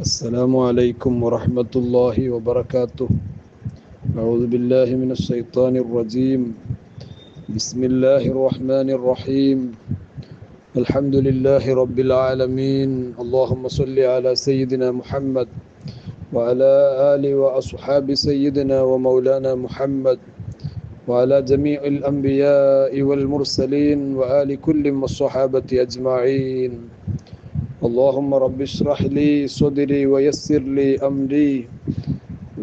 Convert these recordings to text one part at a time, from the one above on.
السلام عليكم ورحمة الله وبركاته. أعوذ بالله من الشيطان الرجيم. بسم الله الرحمن الرحيم. الحمد لله رب العالمين. اللهم صل على سيدنا محمد وعلى آله وأصحاب سيدنا ومولانا محمد وعلى جميع الأنبياء والمرسلين وآل كل والصحابة أجمعين. اللهم رب اشرح لي صدري ويسر لي أمري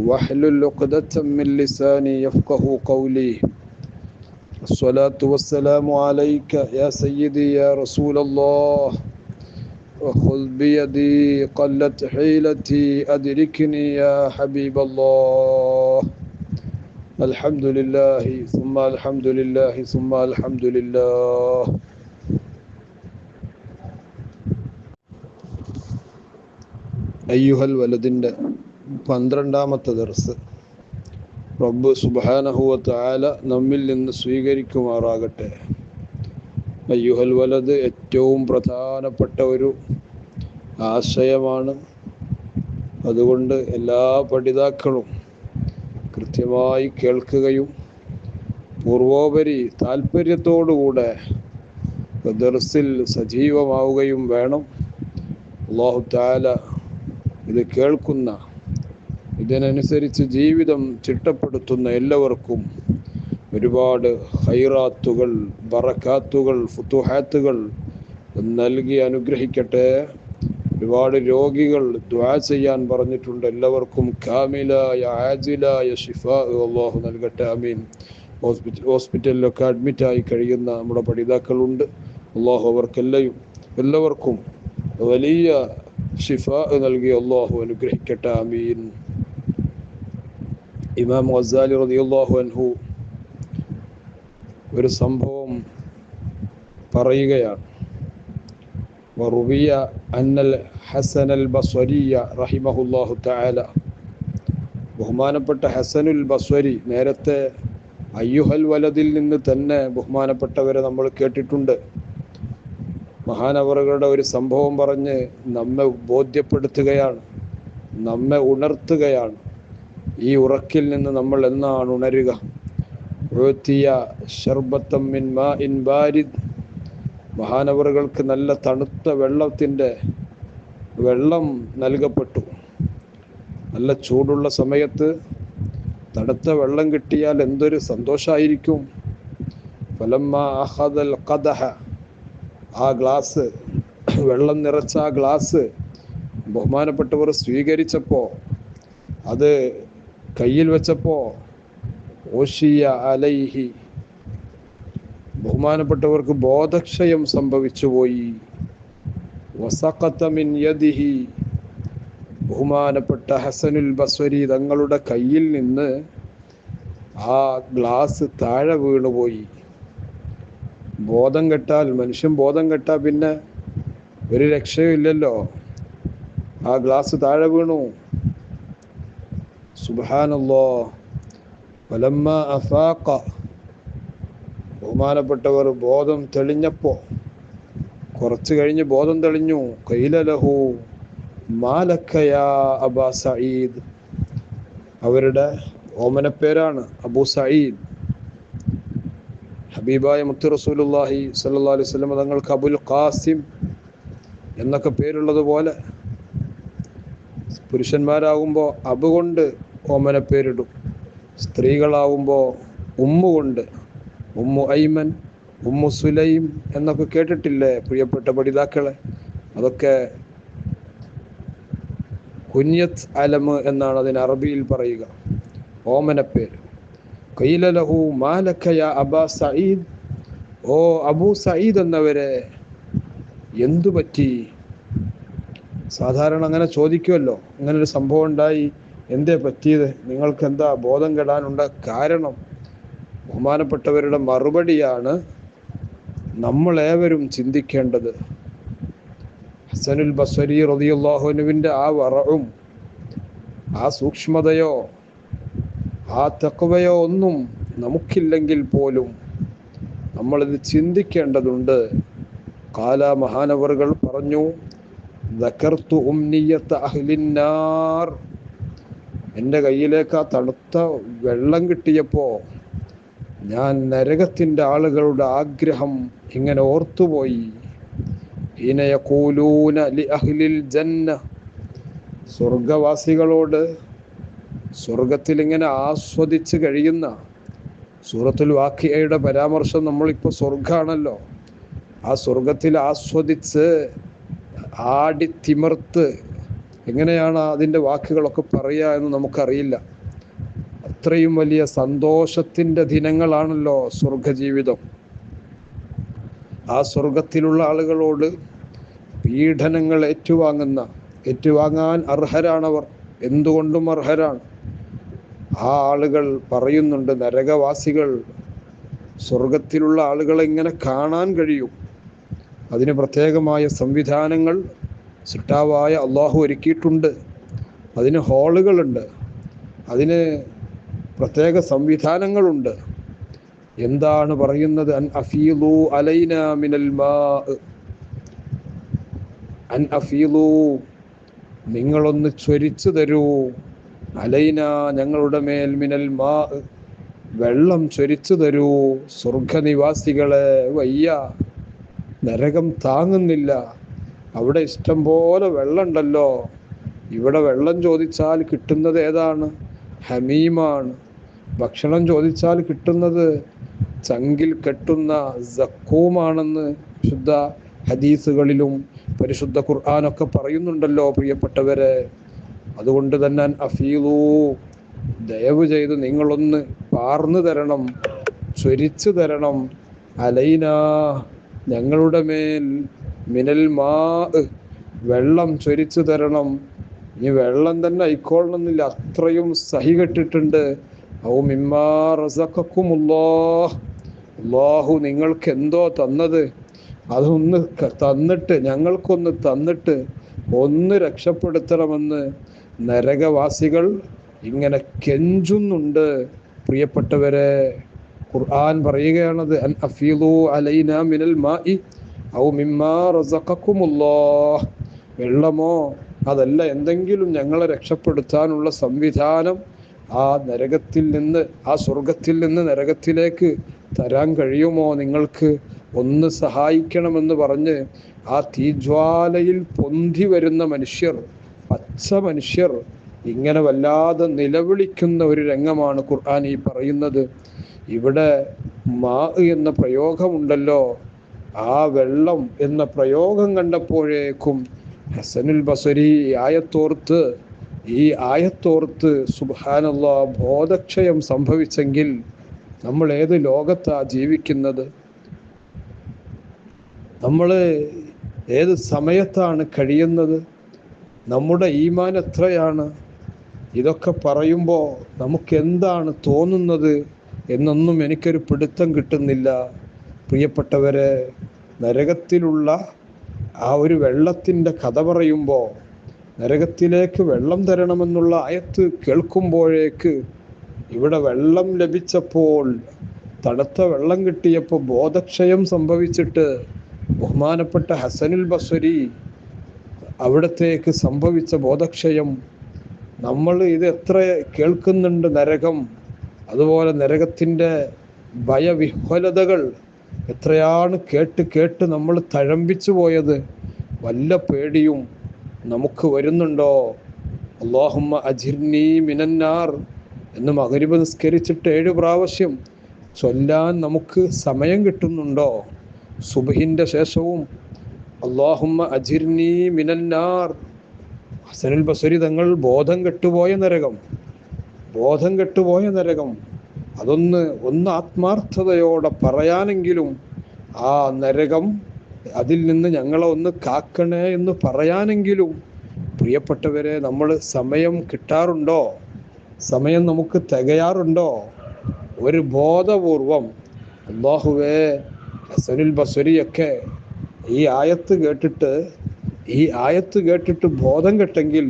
واحلل عقدة من لساني يفقه قولي. الصلاة والسلام عليك يا سيدي يا رسول الله، وخذ بيدي قلت حيلتي أدركني يا حبيب الله. الحمد لله ثم الحمد لله ثم الحمد لله. അയ്യുഹൽ വലദിൻ്റെ 12ാമത്തെ ദർസ് റബ്ബ് സുബ്ഹാനഹു വ തആല നമ്മിൽ നിന്ന് സ്വീകരിക്കുമാറാകട്ടെ. അയ്യുഹൽ വലദ് ഏറ്റവും പ്രധാനപ്പെട്ട ഒരു ആശയമാണ്. അതുകൊണ്ട് എല്ലാ പഠിതാക്കളും കൃത്യമായി കേൾക്കുകയും പൂർവോപരി താല്പര്യത്തോടുകൂടെ ദർസിൽ സജീവമാവുകയും വേണം. അല്ലാഹു തആല ഇത് കേൾക്കുന്ന, ഇതിനനുസരിച്ച് ജീവിതം ചിട്ടപ്പെടുത്തുന്ന എല്ലാവർക്കും ഒരുപാട് ഖൈറാത്തുകൾ, ബറകാത്തുകൾ, ഫുതുഹാത്തുകൾ നൽകി അനുഗ്രഹിക്കട്ടെ. ഒരുപാട് രോഗികൾ ദുആ ചെയ്യാൻ പറഞ്ഞിട്ടുണ്ട്. എല്ലാവർക്കും കാമിലായ ആജിലായ ശിഫാ അല്ലാഹു നൽകട്ടെ. ആമീൻ. ഹോസ്പിറ്റലിലൊക്കെ അഡ്മിറ്റായി കഴിയുന്ന നമ്മുടെ പഠിതാക്കളുണ്ട്. അല്ലാഹു എല്ലാവർക്കും വലിയ ഷിഫാ നൽകി അല്ലാഹു അനുഗ്രഹിക്കട്ടെ. ആമീൻ. ഇമാം ഗസാലി റളിയല്ലാഹു അൻഹു ഒരു സംഭവം പറയുകയാണ്. വറുവിയ അന്നൽ ഹസനൽ ബസ്വരിയ റഹിമഹുല്ലാഹു തആല, ബഹുമാനപ്പെട്ട ഹസനുൽ ബസ്വരി, നേരത്തെ അയ്യുഹൽ വലദിൽ നിന്ന് തന്നെ ബഹുമാനപ്പെട്ടവരെ നമ്മൾ കേട്ടിട്ടുണ്ട്. മഹാനവറുകളുടെ ഒരു സംഭവം പറഞ്ഞ് നമ്മെ ബോധ്യപ്പെടുത്തുകയാണ്, നമ്മെ ഉണർത്തുകയാണ്. ഈ ഉറക്കിൽ നിന്ന് നമ്മൾ എന്നാണ് ഉണരുക? ശർബത്തം മിൻ മാഇൻ ബാരിദ്, മഹാനവറുകൾക്ക് നല്ല തണുത്ത വെള്ളം നൽകപ്പെട്ടു. നല്ല ചൂടുള്ള സമയത്ത് തണുത്ത വെള്ളം കിട്ടിയാൽ എന്തൊരു സന്തോഷമായിരിക്കും. ഫലമ്മാ അഖദൽ ഖദഹ, ആ ഗ്ലാസ്, വെള്ളം നിറച്ച ആ ഗ്ലാസ് ബഹുമാനപ്പെട്ടവർ സ്വീകരിച്ചപ്പോൾ, അത് കയ്യിൽ വെച്ചപ്പോൾ ഓഷിയ അലൈഹി, ബഹുമാനപ്പെട്ടവർക്ക് ബോധക്ഷയം സംഭവിച്ചു പോയി. വസഖത മിൻ യദിഹി, ബഹുമാനപ്പെട്ട ഹസനുൽ ബസ്വരി തങ്ങളുടെ കയ്യിൽ നിന്ന് ആ ഗ്ലാസ് താഴെ വീണുപോയി. മനുഷ്യൻ ബോധം കെട്ടാൽ പിന്നെ ഒരു രക്ഷയും ഇല്ലല്ലോ. ആ ഗ്ലാസ് താഴെ വീണു. സുബ്ഹാനല്ലാഹ്. വലമ്മാ അഫാഖ, ബഹുമാനപ്പെട്ടവർ ബോധം തെളിഞ്ഞപ്പോ, കുറച്ചു കഴിഞ്ഞ് ബോധം തെളിഞ്ഞു. ഖൈല ലഹു മാലക യാ അബാ സഈദ്, അവരുടെ ഓമനപ്പേരാണ് അബൂ സഈദ്. ഹബീബായ മുത്ത് റസൂലുള്ളാഹി സ്വല്ലല്ലാഹു അലൈഹി വസല്ലം തങ്ങൾക്ക് അബുൽ ഖാസിം എന്നൊക്കെ പേരുള്ളതുപോലെ പുരുഷന്മാരാകുമ്പോൾ അബു കൊണ്ട് ഓമനപ്പേരിടും, സ്ത്രീകളാവുമ്പോൾ ഉമ്മു കൊണ്ട്, ഉമ്മു ഐമൻ, ഉമ്മു സുലൈം എന്നൊക്കെ കേട്ടിട്ടില്ലേ പ്രിയപ്പെട്ട പഠിതാക്കളെ? അതൊക്കെ കുഞ്ഞത്ത് അലമ് എന്നാണ് അതിന് അറബിയിൽ പറയുക, ഓമനപ്പേര്. ഖൈല ലഹു മാലക യാ അബാ സഈദ്, ഓ അബൂ സഈദ് എന്നവരെ, എന്തു പറ്റി? സാധാരണ അങ്ങനെ ചോദിക്കുമല്ലോ, അങ്ങനെ ഒരു സംഭവം ഉണ്ടായി, എന്തേ പറ്റിയത്? നിങ്ങൾക്ക് എന്താ ബോധം കെടാനുള്ള കാരണം? ബഹുമാനപ്പെട്ടവരുടെ മറുപടിയാണ് നമ്മളേവരും ചിന്തിക്കേണ്ടത്. ഹസനുൽ ബസ്വരി റളിയല്ലാഹു അൻഹുവിൻ്റെ ആ വറഉം ആ സൂക്ഷ്മതയോ ആ തഖ്വയോ ഒന്നും നമുക്കില്ലെങ്കിൽ പോലും നമ്മളിത് ചിന്തിക്കേണ്ടതുണ്ട്. കാല മഹാനവറുകൾ പറഞ്ഞു, ദക്കർതു ഉംനിയത അഹ്ലിന്നാർ. എൻ്റെ കയ്യിലേക്ക് ആ തണുത്ത വെള്ളം കിട്ടിയപ്പോൾ ഞാൻ നരകത്തിൻ്റെ ആളുകളുടെ ആഗ്രഹം ഇങ്ങനെ ഓർത്തുപോയി. ഹീന യഖൂലൂന ലി അഹ്ലിൽ ജന്ന, സ്വർഗവാസികളോട്, സ്വർഗത്തിൽ ഇങ്ങനെ ആസ്വദിച്ച് കഴിയുന്ന, സൂറത്തുൽ വാഖിഅയുടെ പരാമർശം നമ്മളിപ്പോൾ സ്വർഗാണല്ലോ, ആ സ്വർഗത്തിൽ ആസ്വദിച്ച് ആടിത്തിമിർത്ത്, എങ്ങനെയാണ് അതിൻ്റെ വാക്കുകളൊക്കെ പറയുക എന്ന് നമുക്കറിയില്ല. അത്രയും വലിയ സന്തോഷത്തിൻ്റെ ദിനങ്ങളാണല്ലോ സ്വർഗജീവിതം. ആ സ്വർഗത്തിലുള്ള ആളുകളോട് പീഡനങ്ങൾ ഏറ്റുവാങ്ങാൻ അർഹരാണവർ, എന്തുകൊണ്ടും അർഹരാണ്. ആ ആളുകൾ പറയുന്നുണ്ട്, നരകവാസികൾ സ്വർഗത്തിലുള്ള ആളുകളെ ഇങ്ങനെ കാണാൻ കഴിയും. അതിന് പ്രത്യേകമായ സംവിധാനങ്ങൾ സിട്ടാവായ അള്ളാഹു ഒരുക്കിയിട്ടുണ്ട്. അതിന് ഹാളുകളുണ്ട്, അതിന് പ്രത്യേക സംവിധാനങ്ങളുണ്ട്. എന്താണ് പറയുന്നത്? അൻ അഫീലു അലൈന മിനൽ മാ, അൻ അഫീലു, നിങ്ങളൊന്ന് ചൊരിച്ചു തരൂ, അലൈന, ഞങ്ങളുടെ മേൽ, മിനൽ മാ, വെള്ളം ചൊരിച്ചു തരൂ. സ്വർഗനിവാസികളെ വയ്യ, നരകം താങ്ങുന്നില്ല. അവിടെ ഇഷ്ടം പോലെ വെള്ളമുണ്ടല്ലോ, ഇവിടെ വെള്ളം ചോദിച്ചാൽ കിട്ടുന്നത് ഏതാണ്? ഹമീമാണ്. ഭക്ഷണം ചോദിച്ചാൽ കിട്ടുന്നത് ചങ്കിൽ കെട്ടുന്ന സക്കൂമാണെന്ന് ശുദ്ധ ഹദീസുകളിലും പരിശുദ്ധ ഖുർആനൊക്കെ പറയുന്നുണ്ടല്ലോ പ്രിയപ്പെട്ടവരെ. അതുകൊണ്ട് തന്നെ അഫീലൂ, ദയവ് ചെയ്ത് നിങ്ങളൊന്ന് പാർന്നു തരണം, ചൊരിച്ചു തരണം, അലൈന, ഞങ്ങളുടെ മേൽ, മിനൽ മാ, വെള്ളം ചൊരിച്ചു തരണം. ഈ വെള്ളം തന്നെ ആയിക്കോളണമെന്നില്ല, അത്രയും സഹി കെട്ടിട്ടുണ്ട്. ഔ മിമ്മാ റസഖക്കുമുല്ലാഹ്, അല്ലാഹു നിങ്ങൾക്ക് എന്തോ തന്നത് അതൊന്ന് തന്നിട്ട്, ഞങ്ങൾക്കൊന്ന് തന്നിട്ട് ഒന്ന് രക്ഷപ്പെടുത്തണമെന്ന് നരകവാസികൾ ഇങ്ങനെ കെഞ്ചുന്നുണ്ട്. പ്രിയപ്പെട്ടവരെ, ഖുർആൻ പറയുകയാണത്, അൻ അഫീലു അലൈന മിനൽ മാഇ ഔ മിമ്മാ റസഖക്കുമുല്ലാഹ്, വെള്ളമോ അതല്ല എന്തെങ്കിലും ഞങ്ങളെ രക്ഷപ്പെടുത്താനുള്ള സംവിധാനം ആ നരകത്തിൽ നിന്ന്, ആ സ്വർഗത്തിൽ നിന്ന് നരകത്തിലേക്ക് തരാൻ കഴിയുമോ നിങ്ങൾക്ക്? ഒന്ന് സഹായിക്കണമെന്ന് പറഞ്ഞ് ആ തീജ്വാലയിൽ പൊന്തി വരുന്ന മനുഷ്യർ, പച്ച മനുഷ്യർ ഇങ്ങനെ വല്ലാതെ നിലവിളിക്കുന്ന ഒരു രംഗമാണ് ഖുർആൻ ഈ പറയുന്നത്. ഇവിടെ മാ എന്ന പ്രയോഗമുണ്ടല്ലോ, ആ വെള്ളം എന്ന പ്രയോഗം കണ്ടപ്പോഴേക്കും ഹസനുൽ ബസരി ഈ ആയത്തോർത്ത് സുബ്ഹാനല്ലാഹ് ബോധക്ഷയം സംഭവിച്ചെങ്കിൽ നമ്മൾ ഏത് ലോകത്താ ജീവിക്കുന്നത്? നമ്മൾ ഏത് സമയത്താണ് കഴിയുന്നത്? നമ്മുടെ ഈമാൻ എത്രയാണ്? ഇതൊക്കെ പറയുമ്പോൾ നമുക്ക് എന്താണ് തോന്നുന്നത് എന്നൊന്നും എനിക്കൊരു പിടുത്തം കിട്ടുന്നില്ല. പ്രിയപ്പെട്ടവരെ, നരകത്തിലുള്ള ആ ഒരു വെള്ളത്തിൻ്റെ കഥ പറയുമ്പോൾ, നരകത്തിലേക്ക് വെള്ളം തരണമെന്നുള്ള ആയത്ത് കേൾക്കുമ്പോഴേക്ക്, ഇവിടെ വെള്ളം ലഭിച്ചപ്പോൾ, തണുത്ത വെള്ളം കിട്ടിയപ്പോൾ ബോധക്ഷയം സംഭവിച്ചിട്ട് ബഹുമാനപ്പെട്ട ഹസനുൽ ബസ്വരി അവിടത്തേക്ക് സംഭവിച്ച ബോധക്ഷയം, നമ്മൾ ഇത് എത്ര കേൾക്കുന്നുണ്ട് നരകം, അതുപോലെ നരകത്തിൻ്റെ ഭയവിഹ്വലതകൾ എത്രയാണ് കേട്ട് നമ്മൾ തഴമ്പിച്ചു പോയത്. വല്ല പേടിയും നമുക്ക് വരുന്നുണ്ടോ? അല്ലാഹുമ്മ അജിർനി മിനന്നാർ എന്ന് മഗ്രിബ് നിസ്കരിച്ചിട്ട് 7 പ്രാവശ്യം ചൊല്ലാൻ നമുക്ക് സമയം കിട്ടുന്നുണ്ടോ? സുബ്ഹിന്റെ ശേഷവും അല്ലാഹുമ്മ അജിർനി മിനന്നാർ. ഹസനുൽ ബസരി തങ്ങൾ ബോധം കെട്ടുപോയ നരകം ഒന്ന് ആത്മാർത്ഥതയോടെ പറയാനെങ്കിലും, ആ നരകം, അതിൽ നിന്ന് ഞങ്ങളെ ഒന്ന് കാക്കണേ എന്ന് പറയാനെങ്കിലും, പ്രിയപ്പെട്ടവരെ, നമ്മൾ സമയം കിട്ടാറുണ്ടോ? സമയം നമുക്ക് തികയാറുണ്ടോ? ഒരു ബോധപൂർവം, അല്ലാഹുവേ, ഹസനുൽ ബസ്വരിയൊക്കെ ഈ ആയത്ത് കേട്ടിട്ട് ബോധം കെട്ടെങ്കിൽ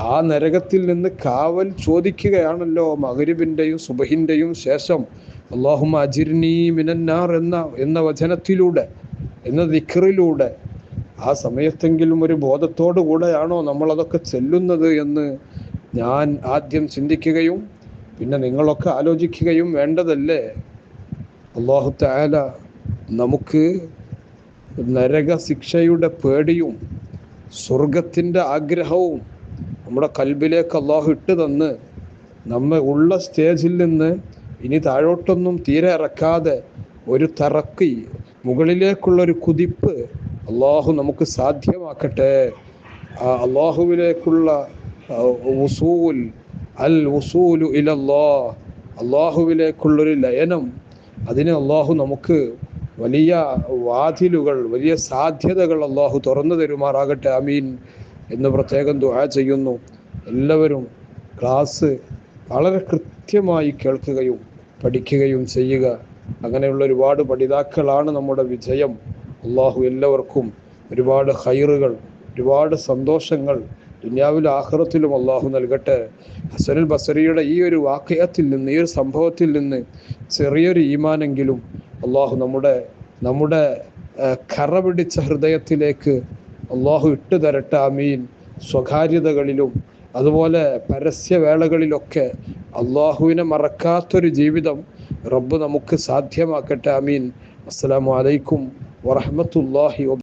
ആ നരകത്തിൽ നിന്ന് കാവൽ ചോദിക്കുകയാണല്ലോ മഗ്രിബിൻ്റെയും സുബ്ഹിൻ്റെയും ശേഷം. അല്ലാഹുമ്മ അജിർനി മിനന്നാർ എന്ന വചനത്തിലൂടെ, എന്ന ദിക്റിലൂടെ ആ സമയത്തെങ്കിലും ഒരു ബോധത്തോടു കൂടെയാണോ നമ്മളതൊക്കെ ചെല്ലുന്നത് എന്ന് ഞാൻ ആദ്യം ചിന്തിക്കുകയും പിന്നെ നിങ്ങളൊക്കെ ആലോചിക്കുകയും വേണ്ടതല്ലേ? അല്ലാഹു തആല നമുക്ക് നരക ശിക്ഷയുടെ പേടിയും സ്വർഗത്തിൻ്റെ ആഗ്രഹവും നമ്മുടെ കൽബിലേക്ക് അല്ലാഹു ഇട്ട് തന്ന് നമ്മെ ഉള്ള സ്റ്റേജിൽ നിന്ന് ഇനി താഴോട്ടൊന്നും തീരെ ഇറക്കാതെ ഒരു തറക്കി മുകളിലേക്കുള്ളൊരു കുതിപ്പ് അല്ലാഹു നമുക്ക് സാധ്യമാക്കട്ടെ. അല്ലാഹുവിലേക്കുള്ള ഉസൂൽ ഉസൂലു ഇലല്ലാഹ്, അല്ലാഹുവിലേക്കുള്ളൊരു ലയനം, അതിന് അല്ലാഹു നമുക്ക് വലിയ വാതിലുകൾ, വലിയ സാധ്യതകൾ അല്ലാഹു തുറന്നു തരുമാറാകട്ടെ. ആമീൻ എന്ന് പ്രത്യേകം ദുആ ചെയ്യുന്നു. എല്ലാവരും ക്ലാസ് വളരെ കൃത്യമായി കേൾക്കുകയും പഠിക്കുകയും ചെയ്യുക. അങ്ങനെയുള്ള ഒരുപാട് പഠിതാക്കളാണ് നമ്മുടെ വിജയം. അല്ലാഹു എല്ലാവർക്കും ഒരുപാട് ഖൈറുകൾ, ഒരുപാട് സന്തോഷങ്ങൾ ദുനിയാവിലും ആഖിറത്തിലും അല്ലാഹു നൽകട്ടെ. ഹസനുൽ ബസരിയുടെ ഈ ഒരു വാഖിയത്തിൽ നിന്ന്, ഈ ഒരു സംഭവത്തിൽ നിന്ന് ചെറിയൊരു ഈമാനെങ്കിലും അല്ലാഹു നമ്മുടെ കറ പിടിച്ച ഹൃദയത്തിലേക്ക് അല്ലാഹു ഇട്ടു തരട്ടെ. ആമീൻ. സ്വകാര്യതകളിലും അതുപോലെ പരസ്യവേളകളിലൊക്കെ അല്ലാഹുവിനെ മറക്കാത്തൊരു ജീവിതം റബ്ബ് നമുക്ക് സാധ്യമാക്കട്ടെ. ആമീൻ. അസ്സലാമു അലൈക്കും വറഹ്മത്തുള്ളാഹി